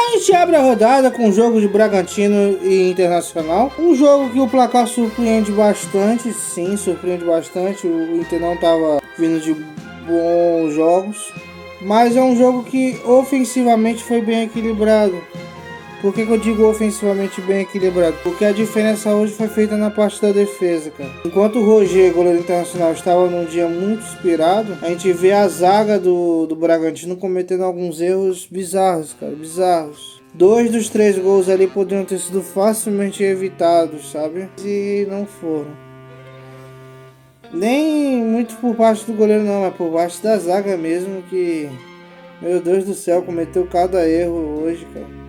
A gente abre a rodada com o jogo de Bragantino e Internacional. Um jogo que o placar surpreende bastante, sim, surpreende bastante. O Inter não estava vindo de bons jogos, mas é um jogo que ofensivamente foi bem equilibrado. Por que eu digo ofensivamente bem equilibrado? Porque a diferença hoje foi feita na parte da defesa, cara. Enquanto o Roger, goleiro internacional, estava num dia muito inspirado, a gente vê a zaga do Bragantino cometendo alguns erros bizarros, cara, bizarros. 2 dos 3 gols ali poderiam ter sido facilmente evitados, sabe? E não foram. Nem muito por parte do goleiro não, mas por parte da zaga mesmo que... Meu Deus do céu, cometeu cada erro hoje, cara.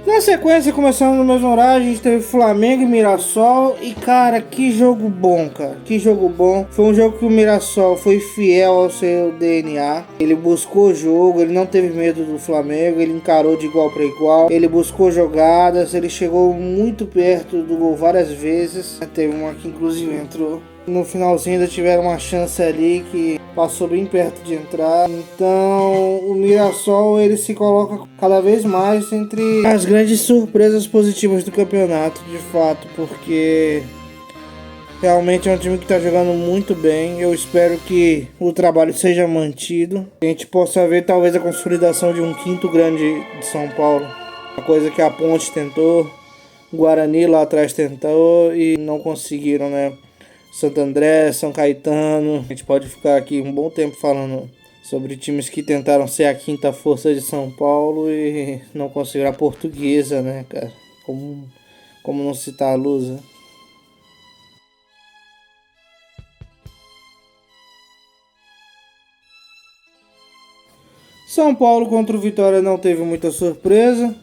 Na sequência, começando no mesmo horário, a gente teve Flamengo e Mirassol. E cara, que jogo bom, cara. Que jogo bom. Foi um jogo que o Mirassol foi fiel ao seu DNA. Ele buscou o jogo, ele não teve medo do Flamengo. Ele encarou de igual para igual. Ele buscou jogadas, ele chegou muito perto do gol várias vezes. Teve uma que inclusive entrou. No finalzinho ainda tiveram uma chance ali que passou bem perto de entrar. Então o Mirassol ele se coloca cada vez mais entre as grandes surpresas positivas do campeonato, de fato, porque realmente é um time que está jogando muito bem. Eu espero que o trabalho seja mantido. A gente possa ver talvez a consolidação de um quinto grande de São Paulo. Uma coisa que a Ponte tentou, o Guarani lá atrás tentou e não conseguiram, né? Santo André, São Caetano. A gente pode ficar aqui um bom tempo falando sobre times que tentaram ser a quinta força de São Paulo e não conseguiram. A Portuguesa, né, cara? Como não citar a Lusa? São Paulo contra o Vitória não teve muita surpresa.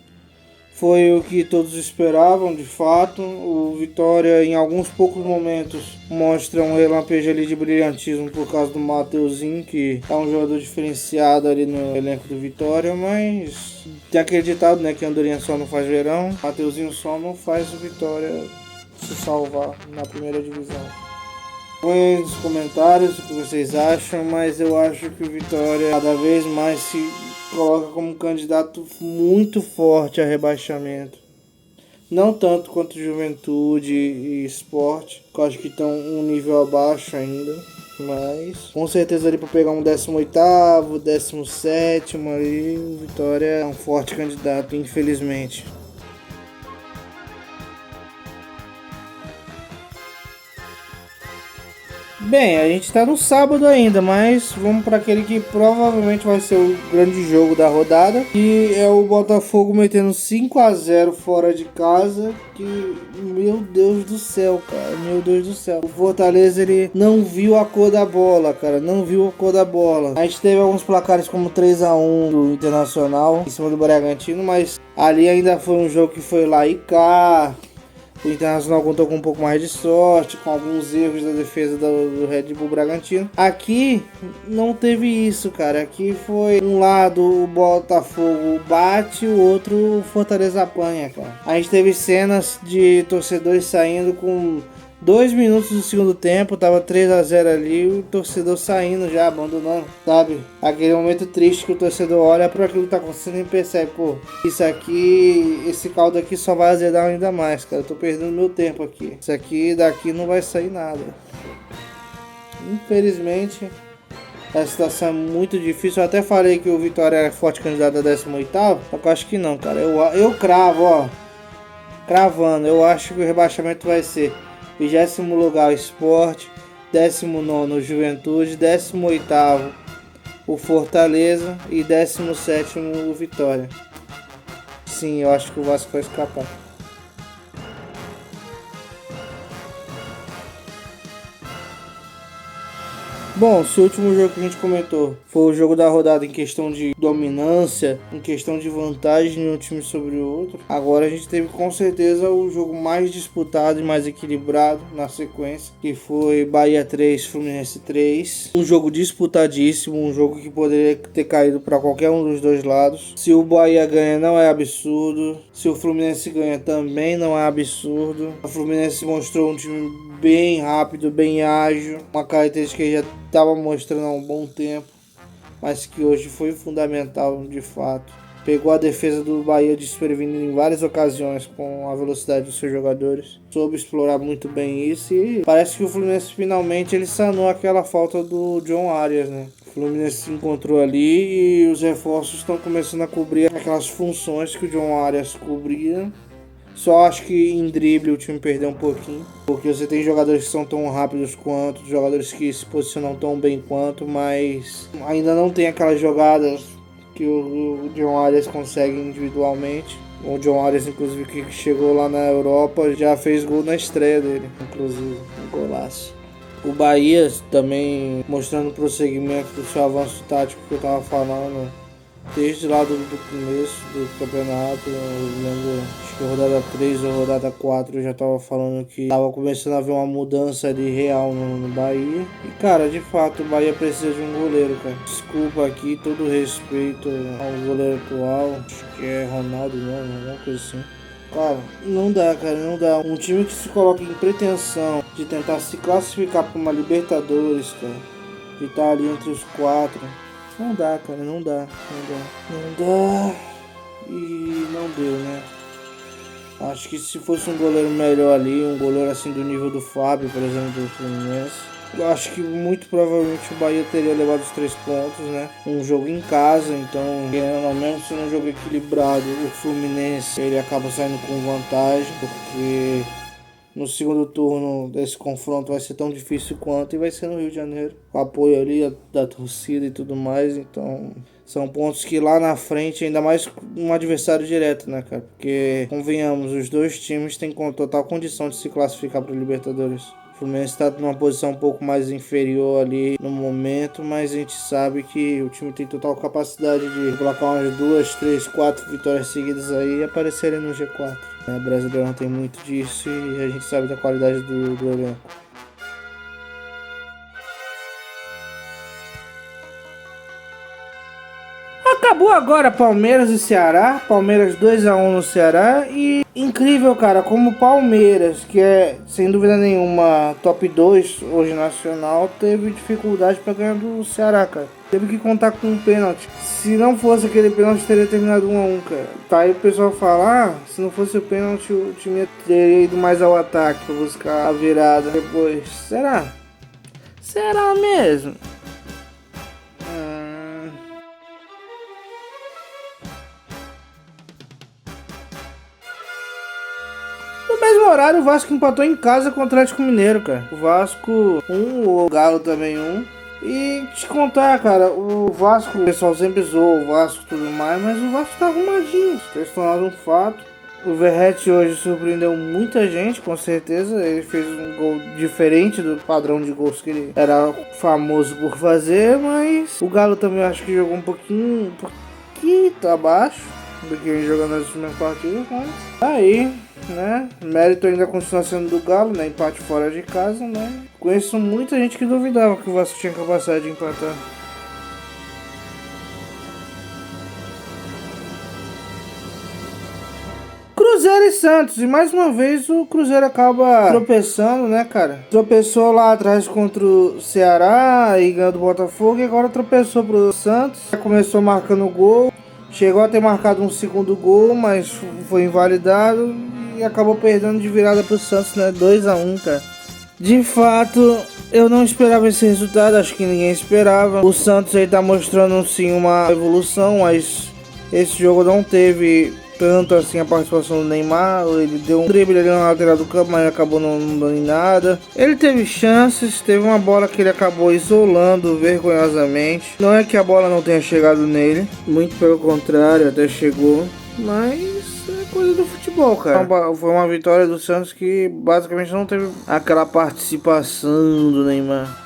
Foi o que todos esperavam, de fato. O Vitória, em alguns poucos momentos, mostra um relampejo ali de brilhantismo por causa do Mateuzinho, que é um jogador diferenciado ali no elenco do Vitória, mas tem acreditado, né, que Andorinha só não faz verão, Mateuzinho só não faz o Vitória se salvar na primeira divisão. Põe nos comentários o que vocês acham, mas eu acho que o Vitória cada vez mais se coloca como um candidato muito forte a rebaixamento. Não tanto quanto Juventude e Sport, que eu acho que estão um nível abaixo ainda. Mas com certeza ali para pegar um 18º, 17º ali, o Vitória é um forte candidato, infelizmente. Bem, a gente tá no sábado ainda, mas vamos para aquele que provavelmente vai ser o grande jogo da rodada, que é o Botafogo metendo 5-0 fora de casa, que, meu Deus do céu, cara, meu Deus do céu. O Fortaleza, ele não viu a cor da bola, cara, não viu a cor da bola. A gente teve alguns placares como 3-1 do Internacional, em cima do Bragantino, mas ali ainda foi um jogo que foi lá e cá. O Internacional contou com um pouco mais de sorte, com alguns erros da defesa do Red Bull Bragantino. Aqui não teve isso, cara. Aqui foi um lado o Botafogo bate, o outro o Fortaleza apanha, cara. A gente teve cenas de torcedores saindo com 2 minutos do segundo tempo, tava 3-0 ali, o torcedor saindo já, abandonando, sabe? Aquele momento triste que o torcedor olha para aquilo que tá acontecendo e percebe, pô, isso aqui, esse caldo aqui só vai azedar ainda mais, cara, eu tô perdendo meu tempo aqui. Isso aqui, daqui não vai sair nada. Infelizmente, a situação é muito difícil. Eu até falei que o Vitória é forte candidato a 18º, só que eu acho que não, cara. Eu cravo, ó, cravando, eu acho que o rebaixamento vai ser 20º lugar o Sport, 19º o Juventude, 18º o Fortaleza e 17º o Vitória. Sim, eu acho que o Vasco vai escapar. Bom, se o último jogo que a gente comentou foi o jogo da rodada em questão de dominância, em questão de vantagem de um time sobre o outro, agora a gente teve com certeza o jogo mais disputado e mais equilibrado na sequência, que foi Bahia 3, Fluminense 3. Um jogo disputadíssimo, um jogo que poderia ter caído para qualquer um dos dois lados. Se o Bahia ganha não é absurdo, se o Fluminense ganha também não é absurdo. O Fluminense mostrou um time bem rápido, bem ágil, uma característica que já estava mostrando há um bom tempo, mas que hoje foi fundamental de fato. Pegou a defesa do Bahia desprevenida em várias ocasiões com a velocidade dos seus jogadores. Soube explorar muito bem isso e parece que o Fluminense finalmente ele sanou aquela falta do John Arias, né? O Fluminense se encontrou ali e os reforços estão começando a cobrir aquelas funções que o John Arias cobria. Só acho que em drible o time perdeu um pouquinho, porque você tem jogadores que são tão rápidos quanto, jogadores que se posicionam tão bem quanto, mas ainda não tem aquelas jogadas que o John Arias consegue individualmente. O John Arias, inclusive, que chegou lá na Europa, já fez gol na estreia dele, inclusive, um golaço. O Bahia também mostrando prosseguimento do seu avanço tático que eu tava falando desde lá do começo do campeonato. Eu lembro, acho que rodada 3 ou rodada 4 eu já tava falando que tava começando a ver uma mudança ali real no Bahia. E cara, de fato o Bahia precisa de um goleiro, cara. Desculpa aqui, todo respeito ao goleiro atual, acho que é Ronaldo mesmo, alguma coisa assim. Cara, não dá, cara, não dá. Um time que se coloca em pretensão de tentar se classificar para uma Libertadores, cara, de estar ali entre os 4. Não dá, cara, não dá. E não deu, né? Acho que se fosse um goleiro melhor ali, um goleiro assim do nível do Fábio, por exemplo, do Fluminense, eu acho que muito provavelmente o Bahia teria levado os 3 pontos, né? Um jogo em casa, então, mesmo sendo um jogo equilibrado, o Fluminense ele acaba saindo com vantagem, porque no segundo turno desse confronto vai ser tão difícil quanto, e vai ser no Rio de Janeiro. O apoio ali da torcida e tudo mais, então são pontos que lá na frente, ainda mais um adversário direto, né, cara? Porque, convenhamos, os dois times têm total condição de se classificar para o Libertadores. O Fluminense está numa posição um pouco mais inferior ali no momento, mas a gente sabe que o time tem total capacidade de colocar umas 2, 3, 4 vitórias seguidas aí e aparecerem no G4. O brasileiro não tem muito disso e a gente sabe da qualidade do elenco. Acabou agora Palmeiras e Ceará, Palmeiras 2-1 no Ceará e incrível, cara, como o Palmeiras, que é sem dúvida nenhuma top 2 hoje nacional, teve dificuldade para ganhar do Ceará, cara. Teve que contar com um pênalti. Se não fosse aquele pênalti, teria terminado 1-1, cara. Tá aí o pessoal falar, se não fosse o pênalti, o time teria ido mais ao ataque para buscar a virada depois. Será? Será mesmo? No mesmo horário, o Vasco empatou em casa com o Atlético Mineiro, cara. O Vasco 1, o Galo também 1. E te contar, cara, o Vasco, o pessoal sempre zoou o Vasco e tudo mais, mas o Vasco tá arrumadinho. Isso é um fato. O Verratti hoje surpreendeu muita gente, com certeza. Ele fez um gol diferente do padrão de gols que ele era famoso por fazer, mas o Galo também acho que jogou um pouquinho abaixo do que ele jogou nas últimas partidas, mas tá aí, né? Mérito ainda continua sendo do Galo, né? Empate fora de casa, né? Conheço muita gente que duvidava que o Vasco tinha capacidade de empatar. Cruzeiro e Santos, e mais uma vez o Cruzeiro acaba tropeçando, né, cara? Tropeçou lá atrás contra o Ceará e ganhou do Botafogo, e agora tropeçou pro Santos. Começou marcando gol, chegou a ter marcado um segundo gol, mas foi invalidado e acabou perdendo de virada pro Santos, né? 2-1, cara. De fato, eu não esperava esse resultado, acho que ninguém esperava. O Santos aí tá mostrando sim uma evolução, mas esse jogo não teve tanto assim a participação do Neymar. Ele deu um drible ali na lateral do campo, mas acabou não dando em nada. Ele teve chances, teve uma bola que ele acabou isolando vergonhosamente. Não é que a bola não tenha chegado nele, muito pelo contrário, até chegou, mas é coisa do futebol, cara. Foi uma vitória do Santos que basicamente não teve aquela participação do Neymar.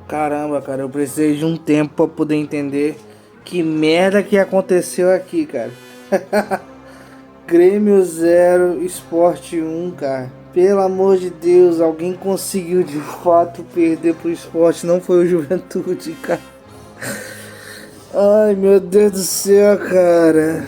Caramba, cara, eu precisei de um tempo pra poder entender que merda que aconteceu aqui, cara. Grêmio 0, Sport 1, cara. Pelo amor de Deus, alguém conseguiu de fato perder pro Sport, não foi o Juventude, cara. Ai, meu Deus do céu, cara.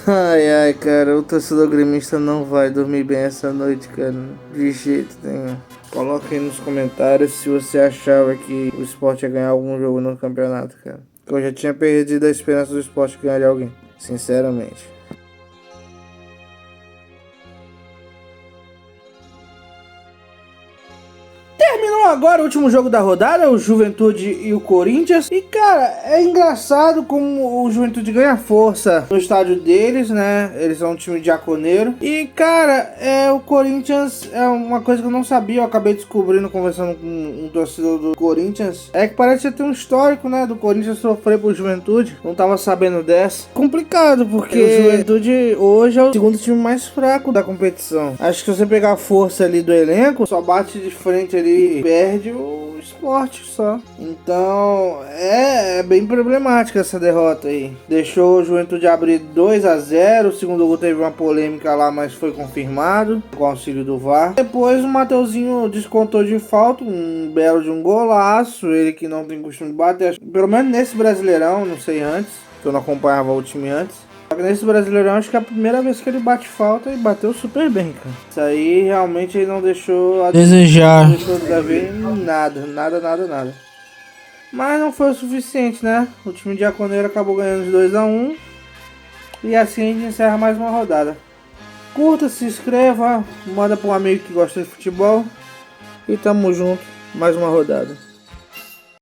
Ai, ai, cara, o torcedor gremista não vai dormir bem essa noite, cara. De jeito nenhum. Coloca aí nos comentários se você achava que o Sport ia ganhar algum jogo no campeonato, cara. Eu já tinha perdido a esperança do Sport ganhar de alguém, sinceramente. Terminou agora o último jogo da rodada, o Juventude e o Corinthians. E cara, é engraçado como o Juventude ganha força no estádio deles, né? Eles são um time diaconeiro. E cara, o Corinthians é uma coisa que eu não sabia, eu acabei descobrindo conversando com um torcedor do Corinthians. É que parece ter um histórico, né? Do Corinthians sofrer por Juventude. Não tava sabendo dessa. Complicado, porque o Juventude hoje é o segundo time mais fraco da competição. Acho que se você pegar a força ali do elenco, só bate de frente ali, perde o Sport só. Então é bem problemática essa derrota aí. Deixou o Juventude abrir 2-0. O segundo gol teve uma polêmica lá, mas foi confirmado com o auxílio do VAR. Depois o Mateuzinho descontou de falta, um belo de um golaço. Ele que não tem costume de bater, pelo menos nesse Brasileirão, não sei antes, que eu não acompanhava o time antes. Nesse Brasileirão acho que é a primeira vez que ele bate falta e bateu super bem, cara. Isso aí realmente ele não deixou a desejar. Não deixou de ver nada. Mas não foi o suficiente, né? O time de Diaconeiro acabou ganhando de 2-1. E assim a gente encerra mais uma rodada. Curta, se inscreva, manda para um amigo que gosta de futebol. E tamo junto, mais uma rodada.